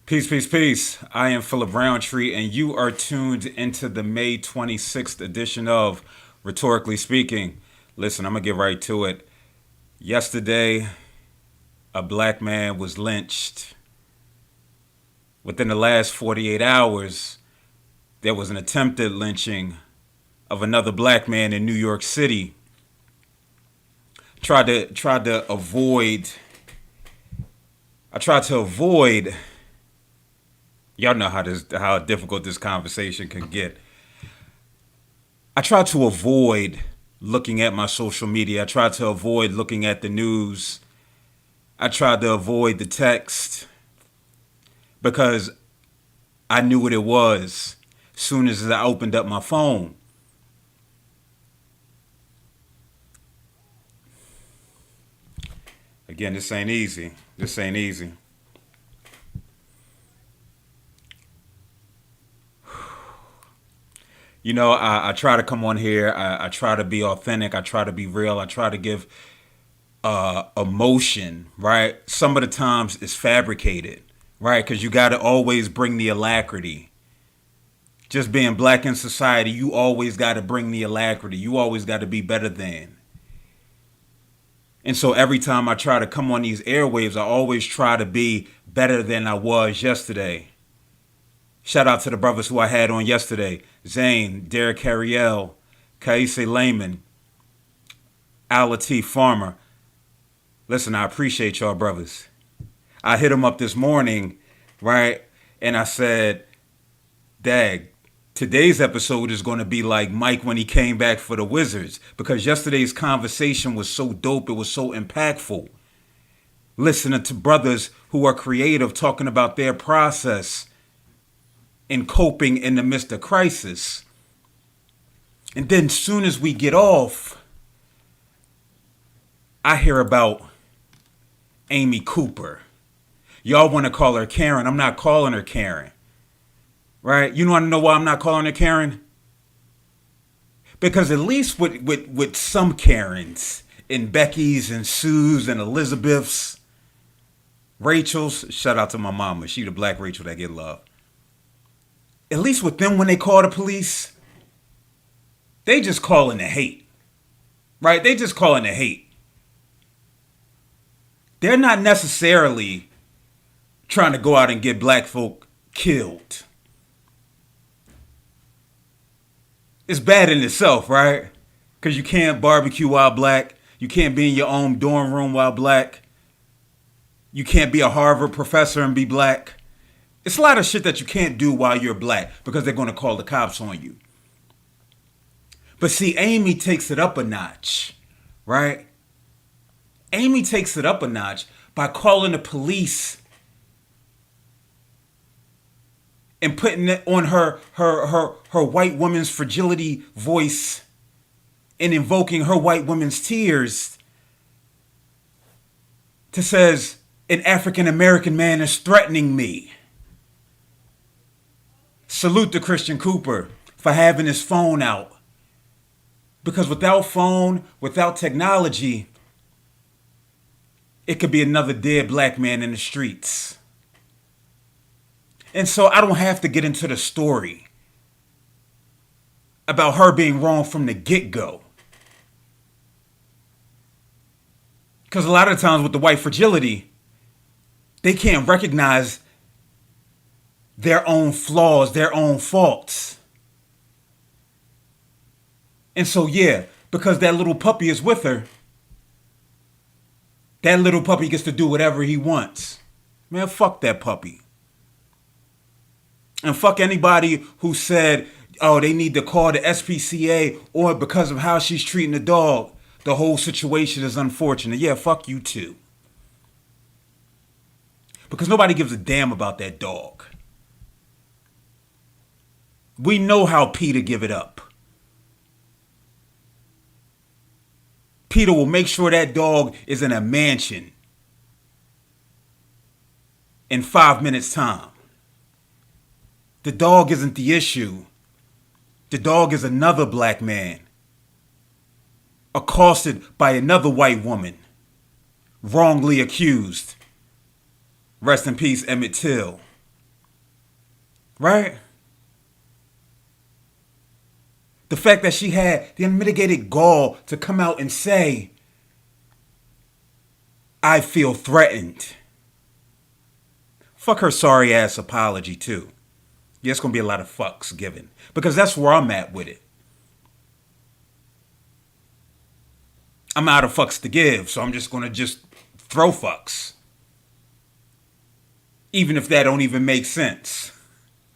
Peace, peace, peace. I am Phillip Roundtree, and you are tuned into the May 26th edition of Rhetorically Speaking. Listen, I'm going to get right to it. Yesterday, a black man was lynched. Within the last 48 hours, there was an attempted lynching of another black man in New York City. I tried to avoid. Y'all know how difficult this conversation can get. I try to avoid looking at my social media. I try to avoid looking at the news. I tried to avoid the text because I knew what it was as soon as I opened up my phone. Again, this ain't easy. This ain't easy. You know, I try to come on here. I try to be authentic. I try to be real. I try to give emotion, right? Some of the times it's fabricated, right? Because you got to always bring the alacrity. Just being black in society, you always got to bring the alacrity. You always got to be better than. And so every time I try to come on these airwaves, I always try to be better than I was yesterday. Shout out to the brothers who I had on yesterday. Zane, Derek Harriel, Kaise Lehman, Alati Farmer. Listen, I appreciate y'all brothers. I hit them up this morning, right? And I said, Dag, today's episode is going to be like Mike when he came back for the Wizards. Because yesterday's conversation was so dope. It was so impactful. Listening to brothers who are creative talking about their process in coping in the midst of crisis. And then soon as we get off, I hear about Amy Cooper. Y'all want to call her Karen. I'm not calling her Karen. Right? You want to know why I'm not calling her Karen? Because at least with some Karens, and Becky's and Sue's and Elizabeth's, Rachel's, shout out to my mama. She the black Rachel that get love. At least with them, when they call the police, they just calling the hate. Right? They just calling the hate. They're not necessarily trying to go out and get black folk killed. It's bad in itself, right? Because you can't barbecue while black. You can't be in your own dorm room while black. You can't be a Harvard professor and be black. It's a lot of shit that you can't do while you're black because they're going to call the cops on you. But see, Amy takes it up a notch, right? Amy takes it up a notch by calling the police and putting it on her white woman's fragility voice and invoking her white woman's tears to says, an African American man is threatening me. Salute to Christian Cooper for having his phone out. Because without phone, without technology, it could be another dead black man in the streets. And so I don't have to get into the story about her being wrong from the get-go. Because a lot of times with the white fragility, they can't recognize their own flaws, their own faults. And so, yeah, because that little puppy is with her, that little puppy gets to do whatever he wants. Man, fuck that puppy. And fuck anybody who said, oh, they need to call the SPCA or because of how she's treating the dog, the whole situation is unfortunate. Yeah, fuck you too. Because nobody gives a damn about that dog. We know how Peter give it up. Peter will make sure that dog is in a mansion in 5 minutes' time. The dog isn't the issue. The dog is another black man accosted by another white woman, wrongly accused. Rest in peace, Emmett Till. right? The fact that she had the unmitigated gall to come out and say, I feel threatened. Fuck her sorry ass apology too. Yeah, it's gonna be a lot of fucks given. Because that's where I'm at with it. I'm out of fucks to give, so I'm just gonna throw fucks. Even if that don't even make sense.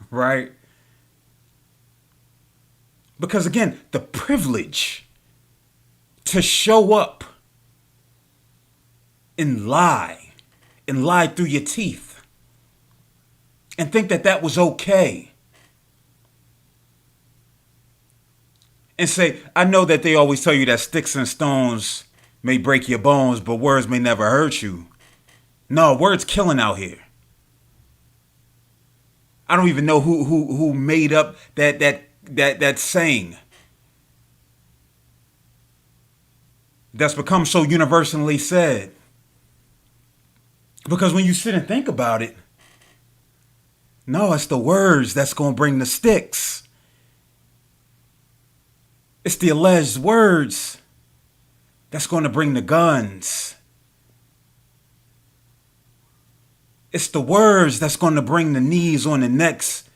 Right? Because again, the privilege to show up and lie through your teeth and think that that was okay. And say, I know that they always tell you that sticks and stones may break your bones, but words may never hurt you. No, words killing out here. I don't even know who made up that saying that's become so universally said. Because when you sit and think about it, no, it's the words that's going to bring the sticks. It's the alleged words that's going to bring the guns. It's the words that's going to bring the knees on the necks.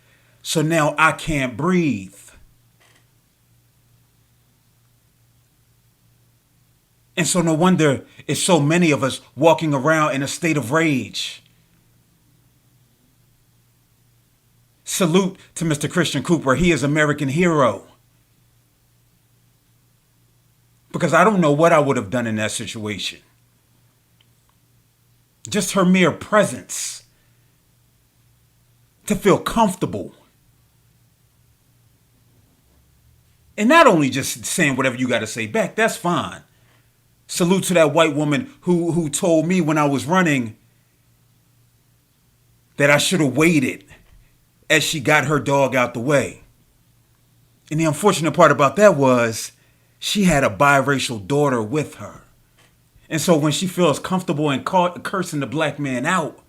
So now I can't breathe. And so no wonder it's so many of us walking around in a state of rage. Salute to Mr. Christian Cooper. He is American hero. Because I don't know what I would have done in that situation. Just her mere presence. To feel comfortable. And not only just saying whatever you got to say back, that's fine. Salute to that white woman who told me when I was running that I should have waited as she got her dog out the way. And the unfortunate part about that was she had a biracial daughter with her. And so when she feels comfortable and cursing the black man out,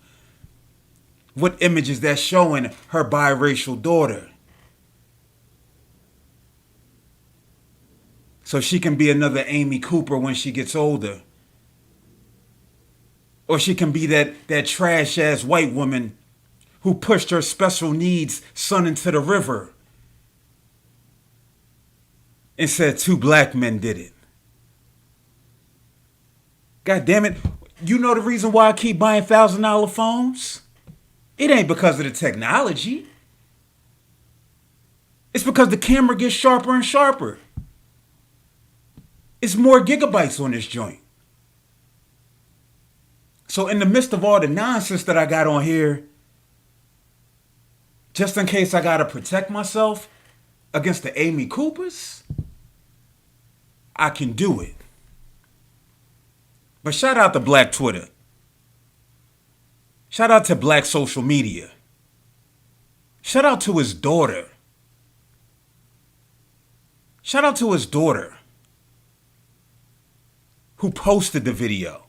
what image is that showing her biracial daughter? So she can be another Amy Cooper when she gets older. Or she can be that trash ass white woman who pushed her special needs son into the river and said 2 black men did it. God damn it. You know the reason why I keep buying $1,000 phones? It ain't because of the technology. It's because the camera gets sharper and sharper. It's more gigabytes on this joint. So in the midst of all the nonsense that I got on here, just in case I got to protect myself against the Amy Coopers, I can do it. But shout out to Black Twitter. Shout out to Black social media. Shout out to his daughter. Shout out to his daughter who posted the video.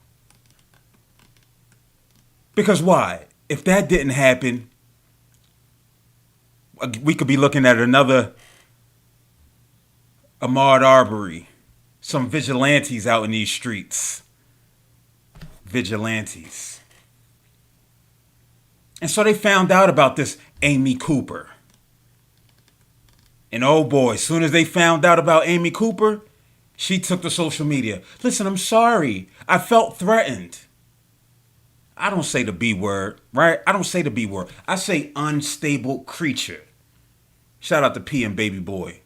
Because why? If that didn't happen, we could be looking at another Ahmaud Arbery. Some vigilantes out in these streets. Vigilantes. And so they found out about this Amy Cooper. And oh boy, as soon as they found out about Amy Cooper, she took to social media. Listen, I'm sorry. I felt threatened. I don't say the B word, right? I don't say the B word. I say unstable creature. Shout out to P and Baby Boy.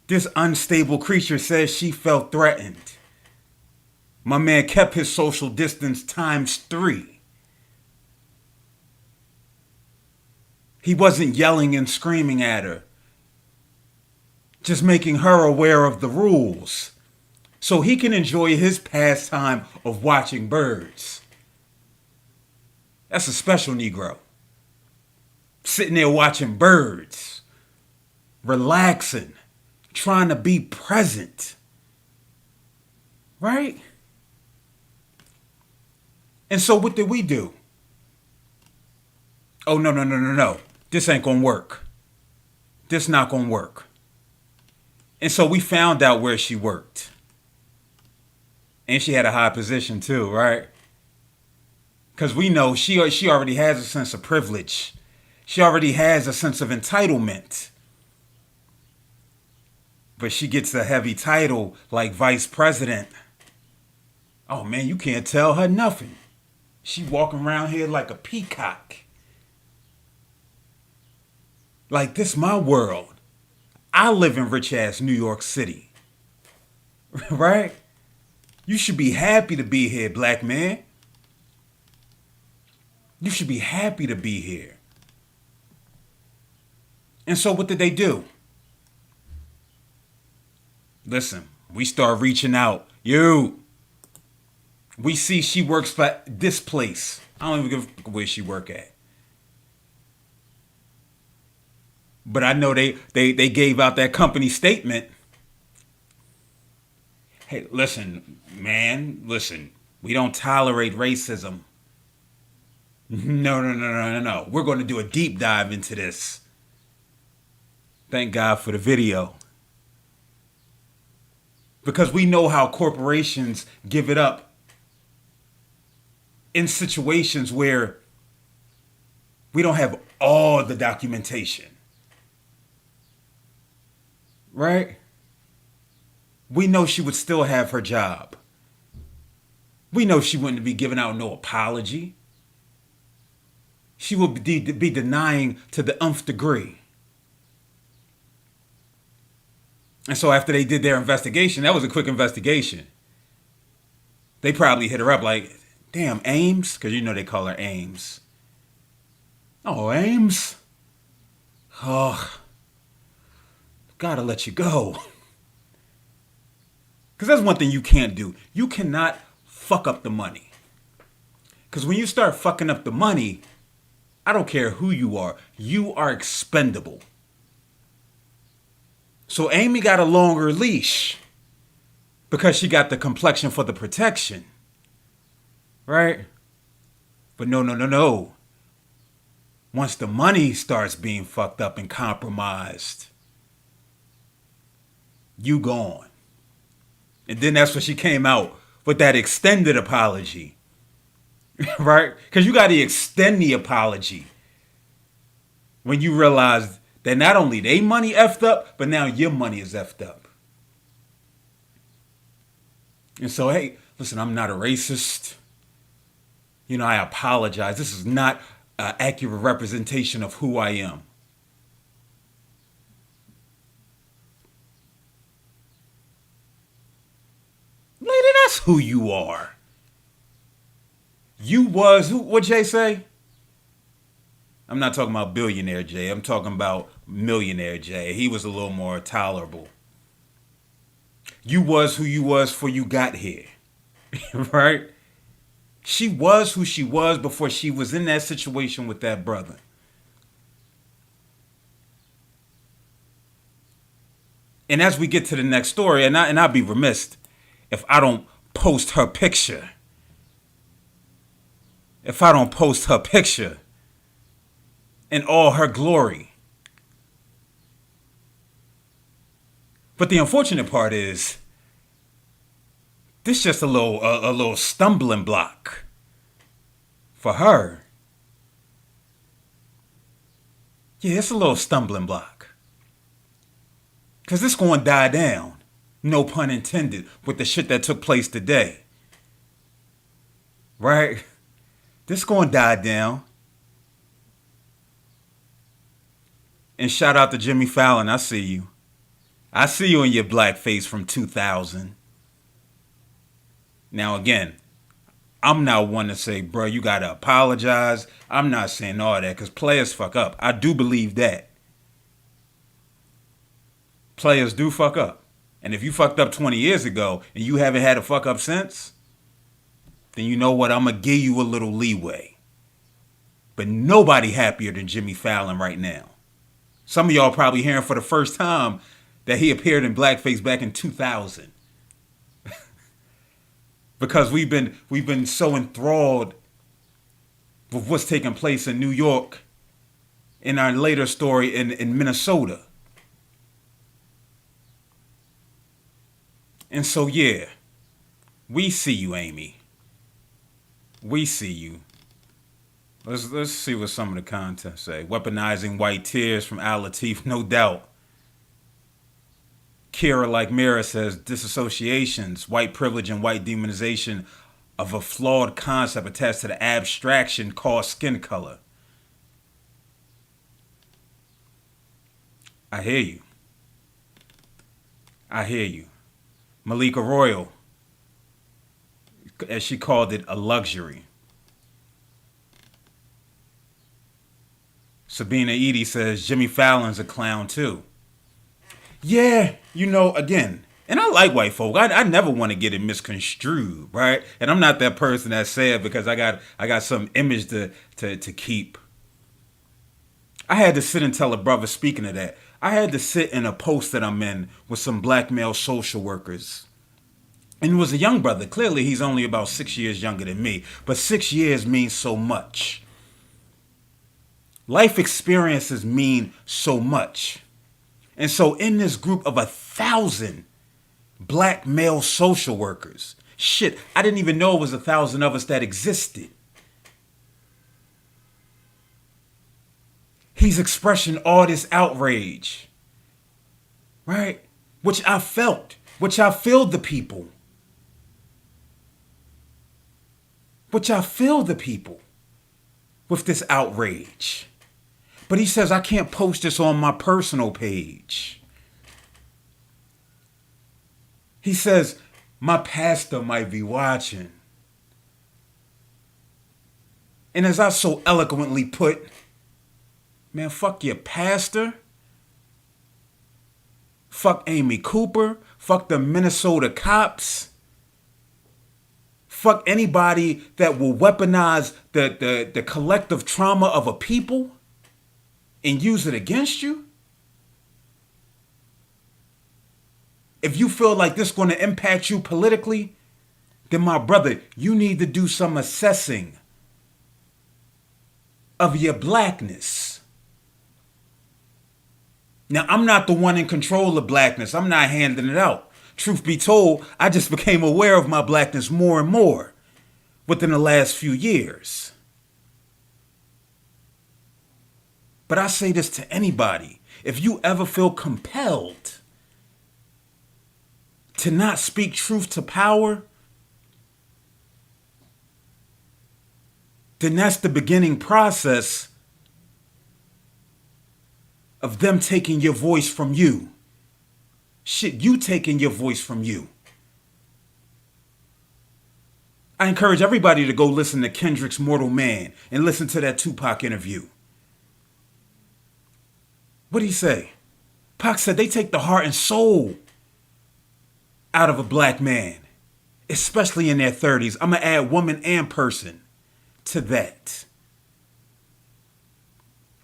This unstable creature says she felt threatened. My man kept his social distance ×3. He wasn't yelling and screaming at her. Just making her aware of the rules so he can enjoy his pastime of watching birds. That's a special Negro. Sitting there watching birds, relaxing, trying to be present. Right? And so what did we do? Oh, no, no, no, no, no. This ain't gonna work. This not gonna work. And so we found out where she worked. And she had a high position too, right? Because we know she already has a sense of privilege. She already has a sense of entitlement. But she gets a heavy title like vice president. Oh man, you can't tell her nothing. She walking around here like a peacock. Like, this my world. I live in rich ass New York City. Right? You should be happy to be here, black man. You should be happy to be here. And so what did they do? Listen, we start reaching out. We see she works for this place. I don't even give a where she work at. But I know they gave out that company statement. Hey, listen, man, listen. We don't tolerate racism. No, no, no, no, no, no. We're going to do a deep dive into this. Thank God for the video. Because we know how corporations give it up in situations where we don't have all the documentation. Right? We know she would still have her job. We know she wouldn't be giving out no apology. She would be denying to the nth degree. And so after they did their investigation, that was a quick investigation. They probably hit her up like, damn, Ames? Because you know they call her Ames. Oh, Ames? Oh, gotta let you go. Because that's one thing you can't do. You cannot fuck up the money. Because when you start fucking up the money, I don't care who you are expendable. So Amy got a longer leash because she got the complexion for the protection. Right? But no. Once the money starts being fucked up and compromised, you gone. And then that's when she came out with that extended apology. Right? Because you got to extend the apology when you realize that not only they money effed up, but now your money is effed up. And so, hey, listen, I'm not a racist. You know, I apologize. This is not an accurate representation of who I am. Lady, that's who you are. You was, who? What Jay say? I'm not talking about billionaire Jay. I'm talking about millionaire Jay. He was a little more tolerable. You was who you was before you got here. Right? She was who she was before she was in that situation with that brother. And as we get to the next story, and I'll be remiss if I don't post her picture. If I don't post her picture in all her glory. But the unfortunate part is, this is just a little stumbling block for her. Yeah, it's a little stumbling block. Because this going to die down, no pun intended, with the shit that took place today. Right? This going to die down. And shout out to Jimmy Fallon. I see you. I see you in your blackface from 2000. Now, again, I'm not one to say, bro, you got to apologize. I'm not saying all that because players fuck up. I do believe that. Players do fuck up. And if you fucked up 20 years ago and you haven't had a fuck up since, then you know what? I'm going to give you a little leeway. But nobody happier than Jimmy Fallon right now. Some of y'all probably hearing for the first time that he appeared in blackface back in 2000. Because we've been so enthralled with what's taking place in New York in our later story in Minnesota. And so, yeah, we see you, Amy. We see you. Let's see what some of the content say. Weaponizing white tears from Al Latif, no doubt. Kira, like Mira, says disassociations, white privilege, and white demonization of a flawed concept attached to the abstraction called skin color. I hear you. I hear you. Malika Royal, as she called it, a luxury. Sabina Edie says Jimmy Fallon's a clown too. Yeah, again, and I like white folk. I never want to get it misconstrued, right? And I'm not that person that said because I got some image to keep. I had to sit and tell a brother, speaking of that, I had to sit in a post that I'm in with some black male social workers. And it was a young brother. Clearly, he's only about 6 years younger than me. But 6 years means so much. Life experiences mean so much. And so in this group of 1,000 black male social workers, shit, I didn't even know it was 1,000 of us that existed. He's expressing all this outrage, right? Which I felt, which I filled the people. Which I filled the people with this outrage. But he says, I can't post this on my personal page. He says, my pastor might be watching. And as I so eloquently put, man, fuck your pastor. Fuck Amy Cooper. Fuck the Minnesota cops. Fuck anybody that will weaponize the collective trauma of a people and use it against you. If you feel like this is going to impact you politically, then my brother, you need to do some assessing of your blackness. Now, I'm not the one in control of blackness. I'm not handing it out. Truth be told, I just became aware of my blackness more and more within the last few years. But I say this to anybody. If you ever feel compelled to not speak truth to power, then that's the beginning process of them taking your voice from you. Shit, you taking your voice from you. I encourage everybody to go listen to Kendrick's Mortal Man and listen to that Tupac interview. What'd he say? Pac said they take the heart and soul out of a black man, especially in their 30s. I'm going to add woman and person to that.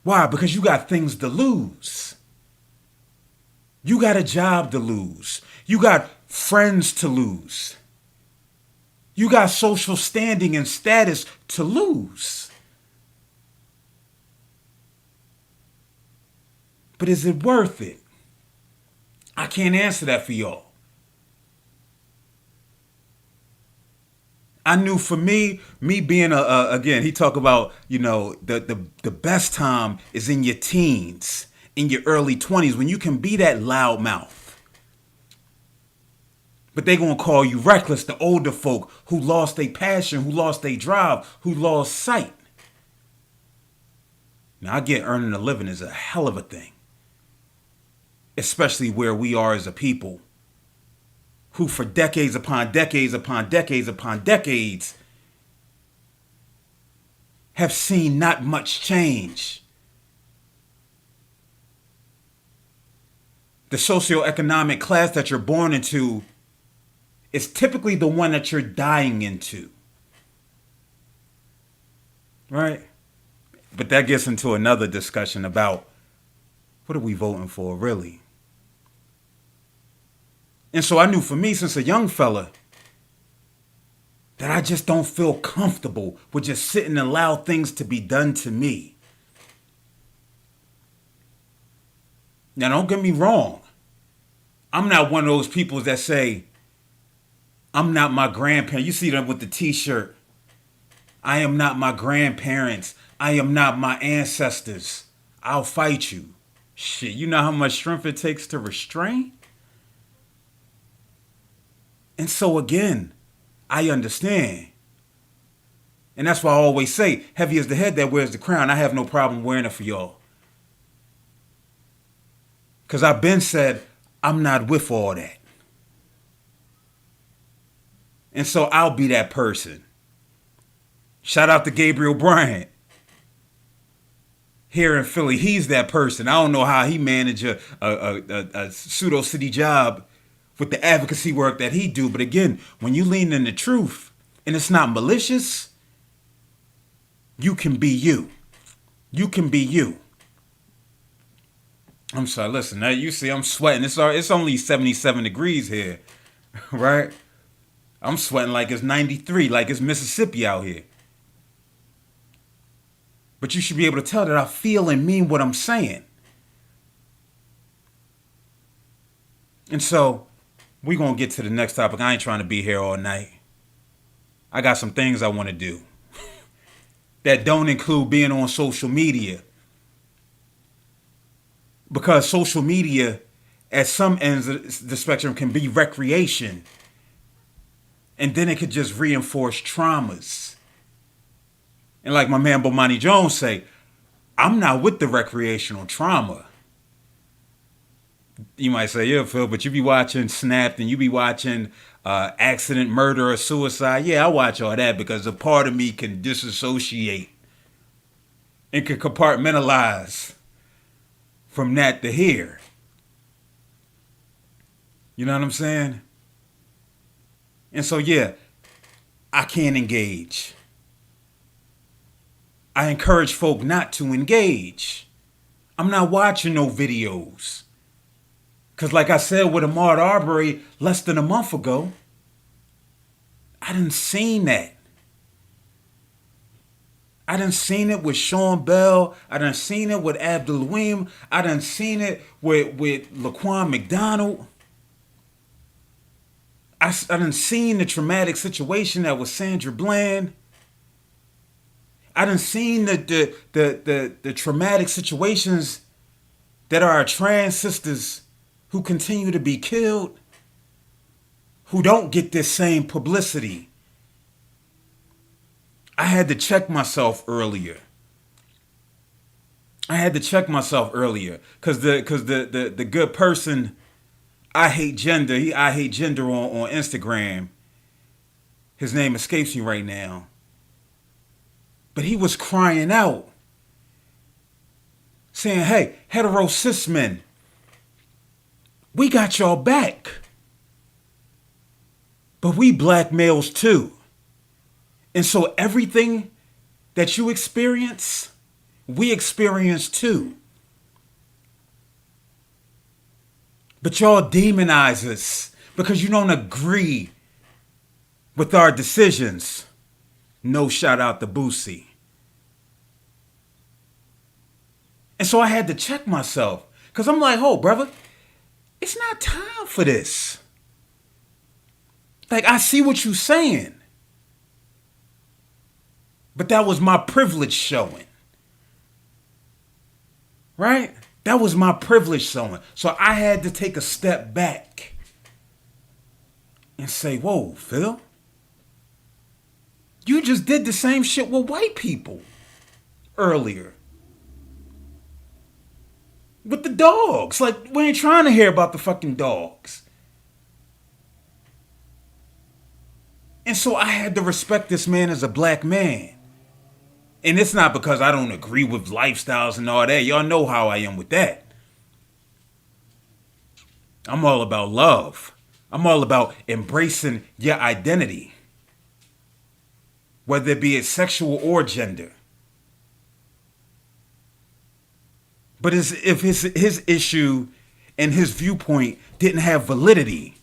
Why? Because you got things to lose. You got a job to lose. You got friends to lose. You got social standing and status to lose. But is it worth it? I can't answer that for y'all. I knew for me being again, he talked about, the best time is in your teens, in your early 20s, when you can be that loud mouth. But they gonna call you reckless, the older folk who lost their passion, who lost their drive, who lost sight. Now I get earning a living is a hell of a thing. Especially where we are as a people who for decades upon decades upon decades upon decades have seen not much change. The socioeconomic class that you're born into is typically the one that you're dying into. Right? But that gets into another discussion about what are we voting for, really? And so I knew for me, since a young fella, that I just don't feel comfortable with just sitting and allow things to be done to me. Now, don't get me wrong. I'm not one of those people that say, I'm not my grandparents. You see them with the t-shirt. I am not my grandparents. I am not my ancestors. I'll fight you. Shit, you know how much strength it takes to restrain? And so again, I understand. And that's why I always say, heavy is the head that wears the crown. I have no problem wearing it for y'all. Because I've been said, I'm not with all that. And so I'll be that person. Shout out to Gabriel Bryant here in Philly. He's that person. I don't know how he managed a pseudo city job with the advocacy work that he do. But again, when you lean in the truth and it's not malicious, you can be you. You can be you. I'm sorry, listen, now you see I'm sweating. It's only 77 degrees here, right? I'm sweating like it's 93, like it's Mississippi out here. But you should be able to tell that I feel and mean what I'm saying. And so, we're going to get to the next topic. I ain't trying to be here all night. I got some things I want to do that don't include being on social media. Because social media, at some ends of the spectrum, can be recreation. And then it could just reinforce traumas. And like my man Bomani Jones say, I'm not with the recreational trauma. You might say, yeah, Phil, but you be watching Snapped and you be watching accident, murder, or suicide. Yeah, I watch all that because a part of me can disassociate and can compartmentalize from that to here. You know what I'm saying? And so, yeah, I can't engage. I encourage folk not to engage. I'm not watching no videos. Because like I said with Ahmaud Arbery less than a month ago, I done seen that. I done seen it with Sean Bell. I done seen it with Abdul Weem. I done seen it with Laquan McDonald. I done seen the traumatic situation that was Sandra Bland. I done seen the traumatic situations that are our trans sisters who continue to be killed, who don't get this same publicity. I had to check myself earlier. Because the good person, I hate gender on Instagram. His name escapes me right now. But he was crying out, saying, hey, hetero cis men, we got y'all back. But we black males too. And so everything that you experience, we experience too. But y'all demonize us because you don't agree with our decisions. No shout out to Boosie. And so I had to check myself because I'm like, oh, brother, it's not time for this. Like, I see what you're saying. But that was my privilege showing. Right? That was my privilege showing. So I had to take a step back and say, whoa, Phil, you just did the same shit with white people earlier. With the dogs. Like, we ain't trying to hear about the fucking dogs. And so I had to respect this man as a black man. And it's not because I don't agree with lifestyles and all that. Y'all know how I am with that. I'm all about love. I'm all about embracing your identity. Whether it be sexual or gender. But if his issue and his viewpoint didn't have validity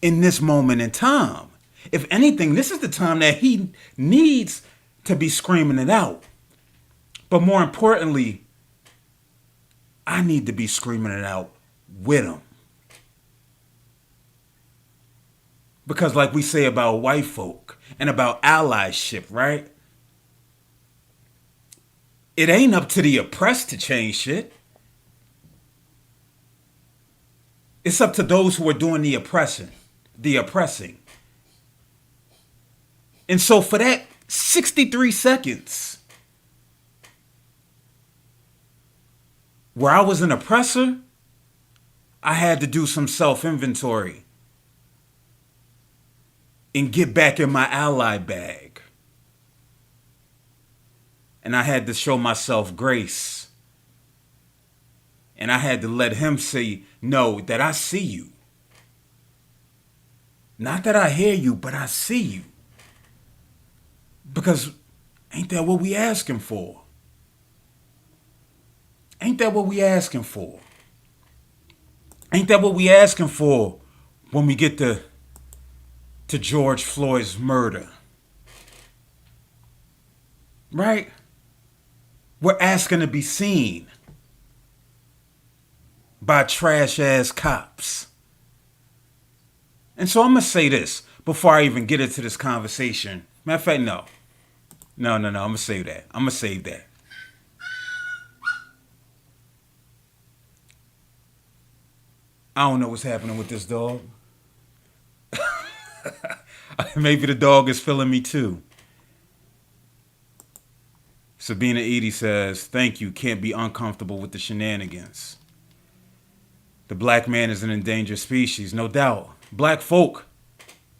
in this moment in time. If anything, this is the time that he needs to be screaming it out. But more importantly, I need to be screaming it out with them. Because like we say about white folk and about allyship, right? It ain't up to the oppressed to change shit. It's up to those who are doing the oppressing. And so for that 63 seconds where I was an oppressor, I had to do some self-inventory and get back in my ally bag. And I had to show myself grace. And I had to let him know that I see you. Not that I hear you, but I see you. Because ain't that what we asking for? Ain't that what we asking for? Ain't that what we asking for when we get to George Floyd's murder? Right? We're asking to be seen by trash ass cops. And so I'm going to say this before I even get into this conversation. Matter of fact, no. I'm going to save that. I don't know what's happening with this dog. Maybe the dog is feeling me too. Sabina Edie says, thank you, can't be uncomfortable with the shenanigans. The black man is an endangered species, no doubt. Black folk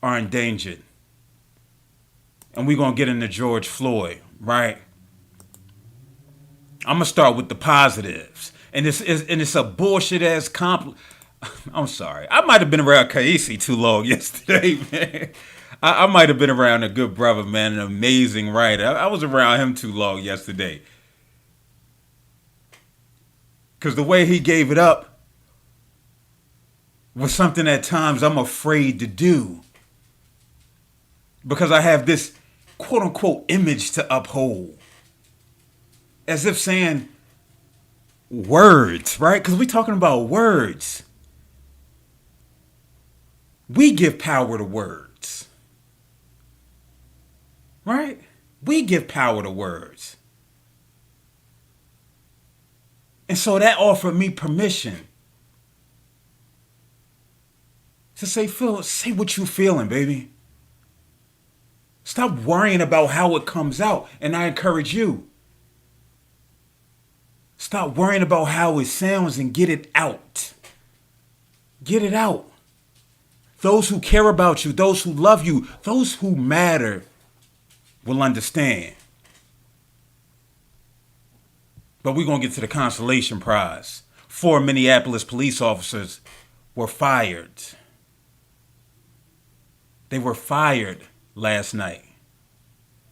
are endangered. And we're going to get into George Floyd, right? I'm going to start with the positives. And it's a bullshit ass I'm sorry. I might have been around Kaisi too long yesterday, man. I might have been around a good brother, man, an amazing writer. I was around him too long yesterday. Because the way he gave it up was something at times I'm afraid to do. Because I have this quote unquote image to uphold. As if saying words, right? Because we're talking about words. We give power to words. Right? We give power to words. And so that offered me permission to say, Phil, say what you feeling, baby. Stop worrying about how it comes out. And I encourage you. Stop worrying about how it sounds and get it out. Get it out. Those who care about you, those who love you, those who matter will understand. But we're going to get to the consolation prize. 4 Minneapolis police officers were fired. They were fired last night.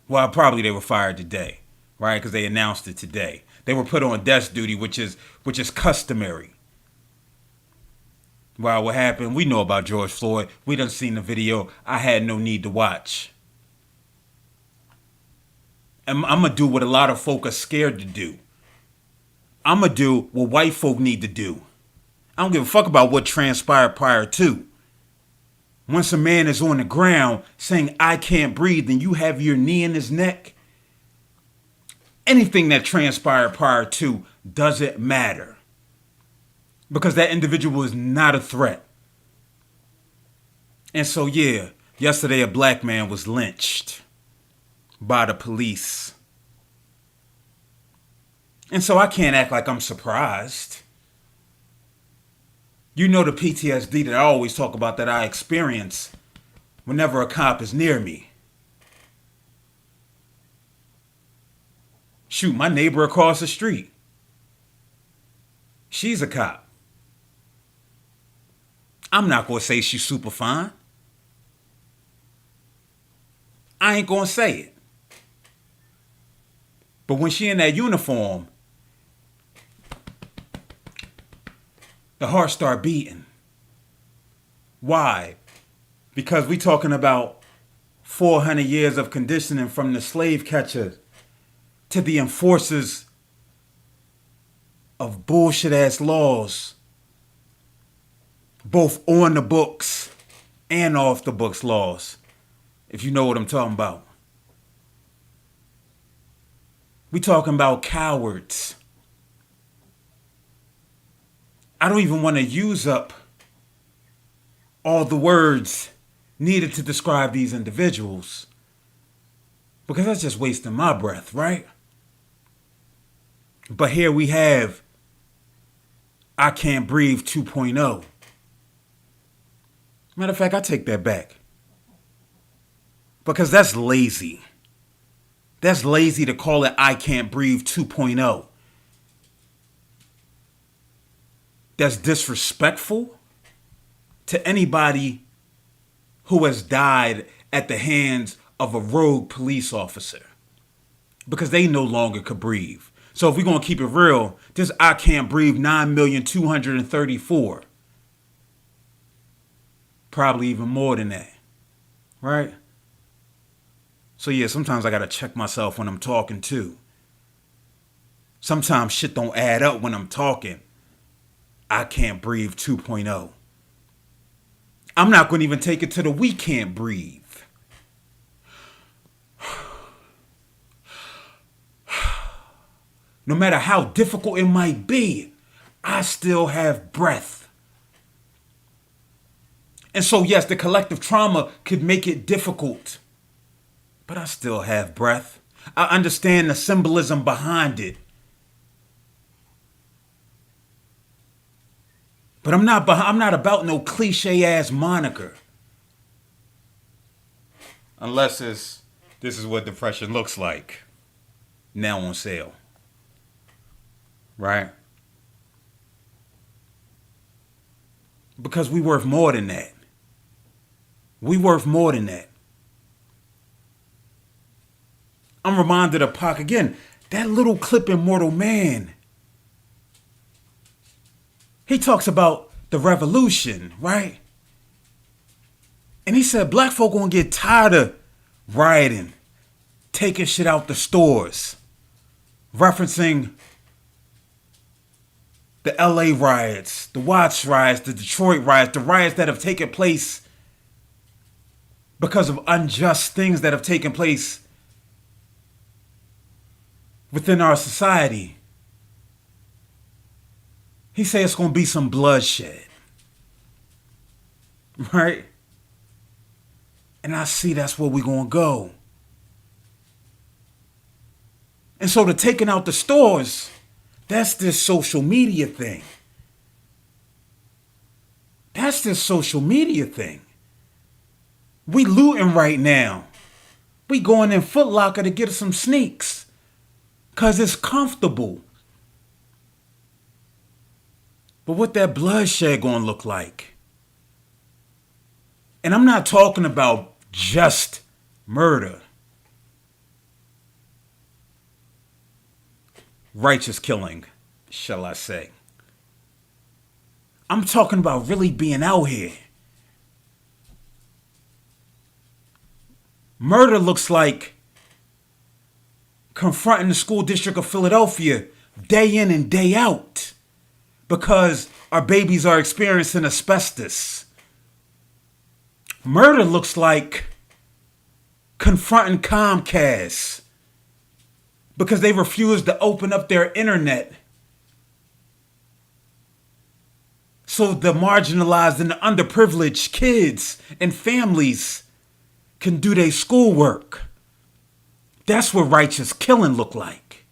Well, probably they were fired today, right? Because they announced it today. They were put on desk duty, which is customary. Well, what happened? We know about George Floyd. We done seen the video. I had no need to watch. I'm going to do what a lot of folk are scared to do. I'm going to do what white folk need to do. I don't give a fuck about what transpired prior to. Once a man is on the ground saying, I can't breathe, and you have your knee in his neck, anything that transpired prior to doesn't matter. Because that individual is not a threat. And so, yeah, yesterday a black man was lynched by the police. And so I can't act like I'm surprised. You know the PTSD that I always talk about that I experience whenever a cop is near me. Shoot, my neighbor across the street. She's a cop. I'm not going to say she's super fine. I ain't going to say it. But when she in that uniform, the heart start beating. Why? Because we talking about 400 years of conditioning from the slave catchers to the enforcers of bullshit ass laws, both on the books and off the books laws, if you know what I'm talking about. We talking about cowards. I don't even want to use up all the words needed to describe these individuals, because that's just wasting my breath, right? But here we have I Can't Breathe 2.0. Matter of fact, I take that back. Because that's lazy. That's lazy to call it I Can't Breathe 2.0. That's disrespectful to anybody who has died at the hands of a rogue police officer, because they no longer could breathe. So if we're going to keep it real, this I Can't Breathe 9,234,000. Probably even more than that, right? So yeah, sometimes I got to check myself when I'm talking too. Sometimes shit don't add up when I'm talking. I Can't Breathe 2.0. I'm not going to even take it to the we can't breathe. No matter how difficult it might be, I still have breath. And so yes, the collective trauma could make it difficult, but I still have breath. I understand the symbolism behind it. But I'm not about no cliche ass moniker. Unless this is what depression looks like. Now on sale. Right? Because we worth more than that. We worth more than that. I'm reminded of Pac again. That little clip in Mortal Man. He talks about the revolution, right? And he said black folk gonna get tired of rioting, taking shit out the stores, referencing the LA riots, the Watts riots, the Detroit riots, the riots that have taken place because of unjust things that have taken place within our society. He said it's going to be some bloodshed. Right? And I see that's where we're going to go. And so the taking out the stores, that's this social media thing. That's this social media thing. We looting right now. We going in Foot Locker to get us some sneaks. Because it's comfortable. But what that bloodshed gonna look like? And I'm not talking about just murder. Righteous killing, shall I say. I'm talking about really being out here. Murder looks like confronting the school district of Philadelphia day in and day out because our babies are experiencing asbestos. Murder looks like confronting Comcast because they refuse to open up their internet so the marginalized and the underprivileged kids and families can do their schoolwork. That's what righteous killing look like.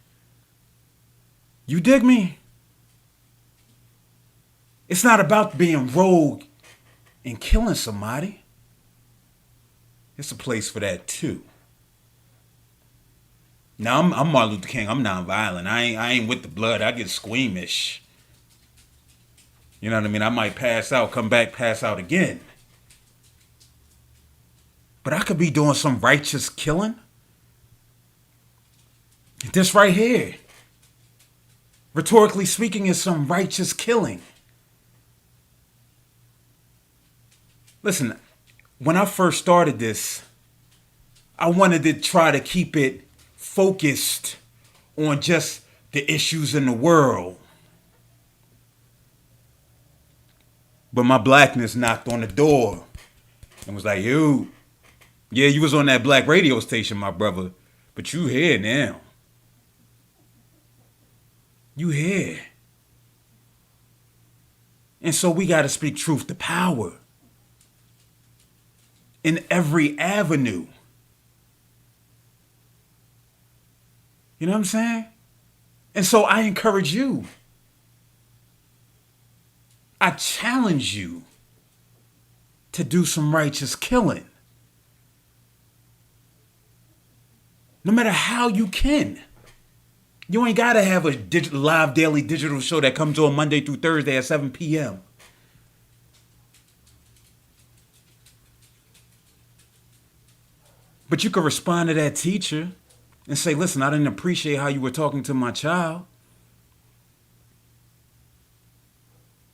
You dig me? It's not about being rogue and killing somebody. It's a place for that too. Now I'm Martin Luther King. I'm nonviolent. I ain't with the blood. I get squeamish. You know what I mean? I might pass out, come back, pass out again. But I could be doing some righteous killing. This right here, rhetorically speaking, is some righteous killing. Listen, when I first started this, I wanted to try to keep it focused on just the issues in the world. But my blackness knocked on the door and was like, yo, yeah, you was on that black radio station, my brother, but you here now. You here. And so we got to speak truth to power in every avenue. You know what I'm saying? And so I encourage you. I challenge you to do some righteous killing. No matter how you can. You ain't got to have a live daily digital show that comes on Monday through Thursday at 7 p.m. But you could respond to that teacher and say, listen, I didn't appreciate how you were talking to my child.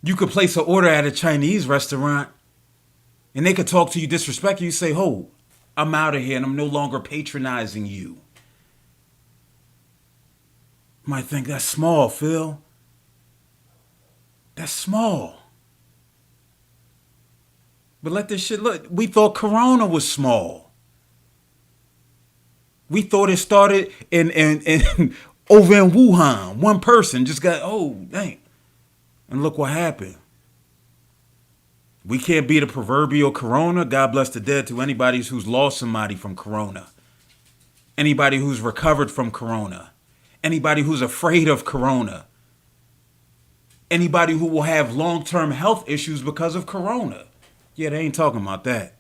You could place an order at a Chinese restaurant and they could talk to you disrespectfully. You say, ho, I'm out of here and I'm no longer patronizing you. You might think that's small, Phil. That's small. But let this shit look. We thought Corona was small. We thought it started in over in Wuhan. One person just got, oh, dang. And look what happened. We can't be the proverbial Corona. God bless the dead to anybody who's lost somebody from Corona. Anybody who's recovered from Corona. Anybody who's afraid of Corona. Anybody who will have long-term health issues because of Corona. Yeah, they ain't talking about that.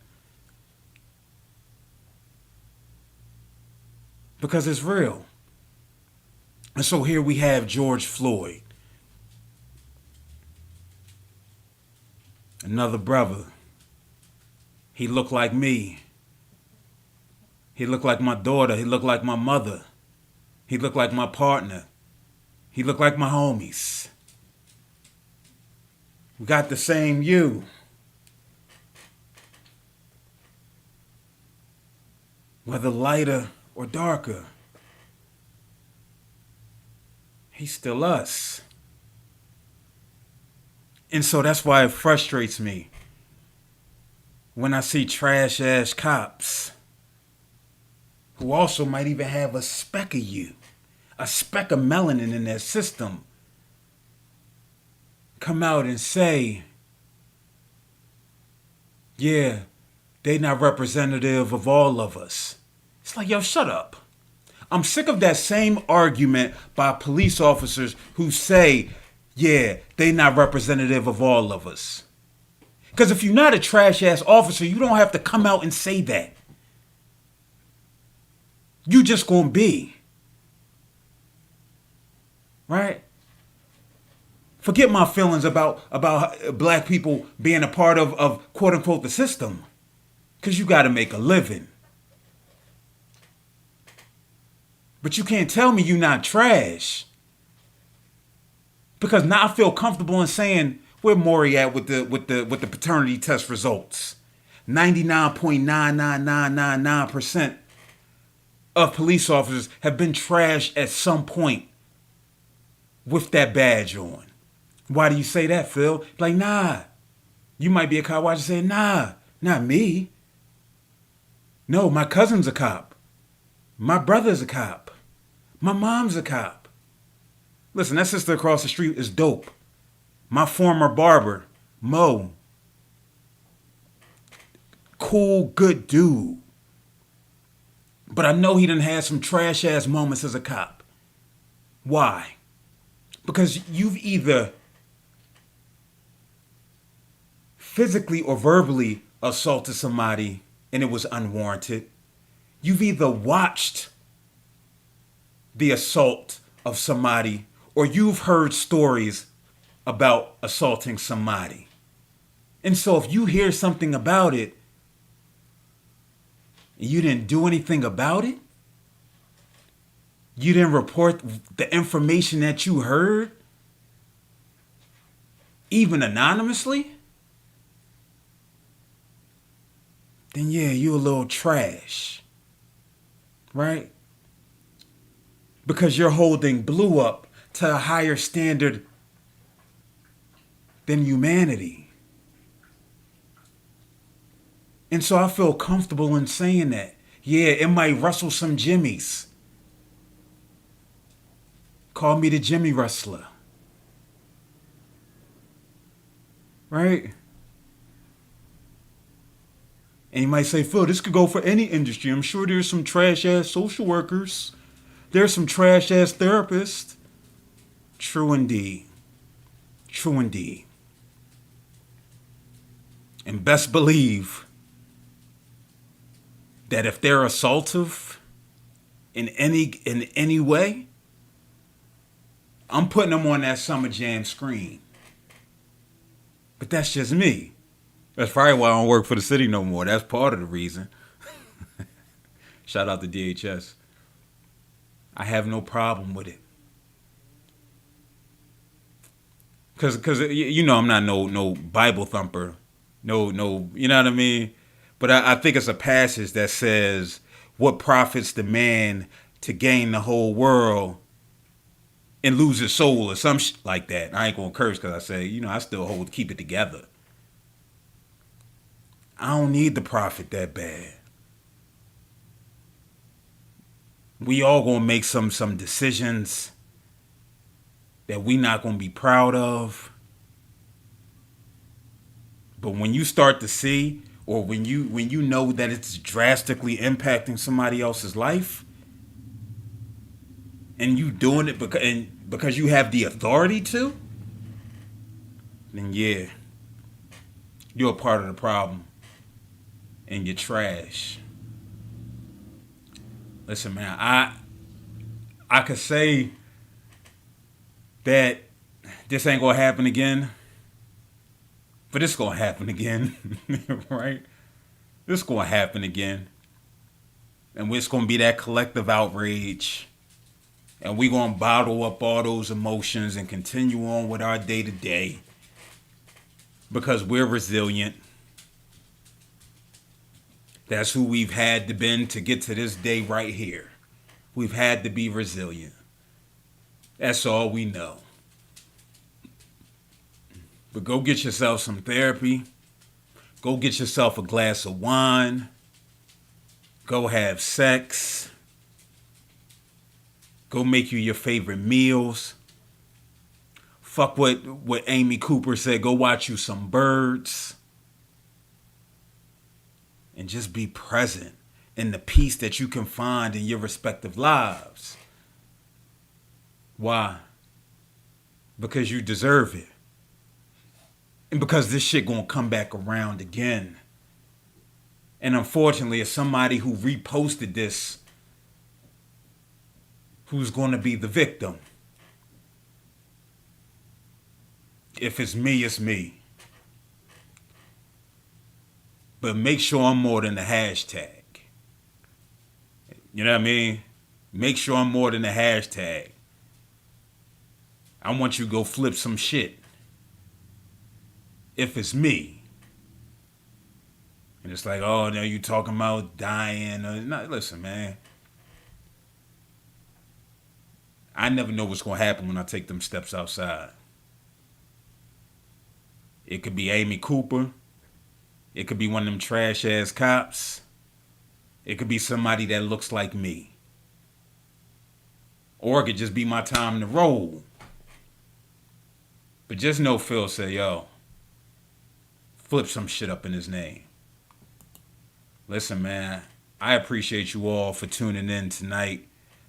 Because it's real. And so here we have George Floyd. Another brother. He looked like me. He looked like my daughter. He looked like my mother. He looked like my partner. He looked like my homies. We got the same you. Whether lighter or darker, he's still us. And so that's why it frustrates me when I see trash ass cops who also might even have a speck of you, a speck of melanin in their system, come out and say, yeah, they not representative of all of us. It's like, yo, shut up. I'm sick of that same argument by police officers who say, yeah, they not representative of all of us. Because if you're not a trash ass officer, you don't have to come out and say that. You just gonna be. Right? Forget my feelings about black people being a part of quote unquote the system. Because you gotta make a living. But you can't tell me you're not trash. Because now I feel comfortable in saying, where Maury at with the paternity test results? 99.99999% of police officers have been trashed at some point with that badge on. Why do you say that, Phil? Like, nah. You might be a cop. Why you say, nah, not me? No, my cousin's a cop. My brother's a cop. My mom's a cop. Listen, that sister across the street is dope. My former barber, Mo. Cool, good dude. But I know he done had some trash ass moments as a cop. Why? Because you've either physically or verbally assaulted somebody and it was unwarranted. You've either watched the assault of somebody or you've heard stories about assaulting somebody. And so if you hear something about it and you didn't do anything about it, you didn't report the information that you heard, even anonymously, then yeah, you a little trash, right? Because you're holding blue up to a higher standard than humanity. And so I feel comfortable in saying that. Yeah, it might rustle some jimmies. Call me the Jimmy Rustler. Right? And you might say, Phil, this could go for any industry. I'm sure there's some trash ass social workers. There's some trash ass therapists. True indeed. True indeed. And best believe that if they're assaultive in any way, I'm putting them on that Summer Jam screen. But that's just me. That's probably why I don't work for the city no more. That's part of the reason. Shout out to DHS. I have no problem with it. Cause you know I'm not no Bible thumper. No, you know what I mean? But I think it's a passage that says, what profits the man to gain the whole world and lose his soul, or some shit like that. I ain't gonna curse because I say, I still keep it together. I don't need the profit that bad. We all gonna make some decisions that we not gonna be proud of. But when you start to see, or when you know that it's drastically impacting somebody else's life, and you doing it because you have the authority to, then yeah, you're a part of the problem, and you're trash. Listen, man, I could say that this ain't gonna happen again, but it's gonna happen again, right? This gonna happen again, and it's gonna be that collective outrage, and we gonna bottle up all those emotions and continue on with our day to day because we're resilient. That's who we've had to been to get to this day right here. We've had to be resilient. That's all we know. But go get yourself some therapy. Go get yourself a glass of wine. Go have sex. Go make you your favorite meals. Fuck what Amy Cooper said. Go watch you some birds. And just be present in the peace that you can find in your respective lives. Why? Because you deserve it. And because this shit gonna come back around again. And unfortunately, it's somebody who reposted this who's gonna be the victim. If it's me, it's me. But make sure I'm more than the hashtag. You know what I mean? Make sure I'm more than the hashtag. I want you to go flip some shit. If it's me. And it's like, oh, now you talking about dying. Listen, man. I never know what's going to happen when I take them steps outside. It could be Amy Cooper. It could be one of them trash ass cops. It could be somebody that looks like me. Or it could just be my time to roll. But just know Phil said, yo, flip some shit up in his name. Listen, man, I appreciate you all for tuning in tonight.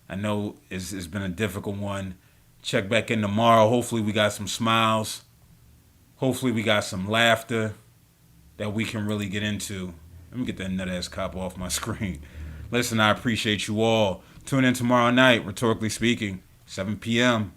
I know it's been a difficult one. Check back in tomorrow. Hopefully we got some smiles. Hopefully we got some laughter that we can really get into. Let me get that nut ass cop off my screen. Listen, I appreciate you all. Tune in tomorrow night, Rhetorically Speaking, 7 p.m.